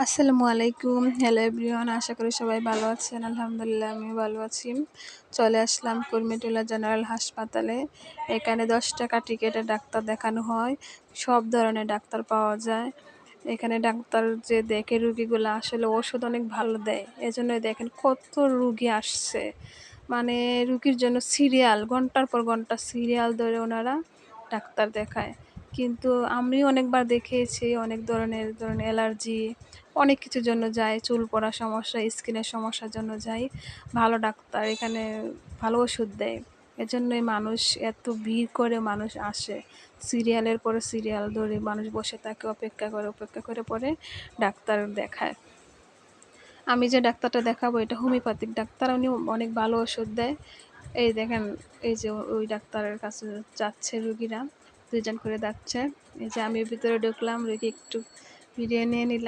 আসসালামু আলাইকুম। Hello everyone, আশা করি সবাই ভালো আছেন। আলহামদুলিল্লাহ আমি ভালো আছি। চলে আসলাম কুর্মিটোলা জেনারেল হাসপাতালে। এখানে 10 টাকা টিকেটে ডাক্তার দেখানো হয়। সব ধরনের ডাক্তার পাওয়া যায়। এখানে ডাক্তার যে দেখে রুগীগুলো আসলে ওষুধ অনেক ভালো দেয়। এজন্যই দেখেন কত রুগী আসছে। মানে রুগীর জন্য সিরিয়াল, ঘন্টার পর ঘন্টা সিরিয়াল ধরে ওনারা ডাক্তার দেখায়। কিন্তু আমিও অনেকবার দেখিয়েছি, অনেক ধরনের অ্যালার্জি অনেক কিছুর জন্য যাই, চুল পড়ার সমস্যা, স্কিনের সমস্যার জন্য যাই। ভালো ডাক্তার এখানে ভালো ওষুধ দেয়। এজন্যই মানুষ এত ভিড় করে মানুষ আসে। সিরিয়ালের পরে সিরিয়াল ধরে মানুষ বসে থাকে, অপেক্ষা করে পরে ডাক্তার দেখায়। আমি যে ডাক্তারটা দেখাবো এটা হোমিওপ্যাথিক ডাক্তার, উনি অনেক ভালো ওষুধ দেয়। এই দেখেন, এই যে ওই ডাক্তারের কাছে যাচ্ছে রুগীরা, 2 জন করে যাচ্ছে। এই যে আমি ভিতরে ঢুকলাম, রুগী একটু ভিডিও নিয়ে নিলাম।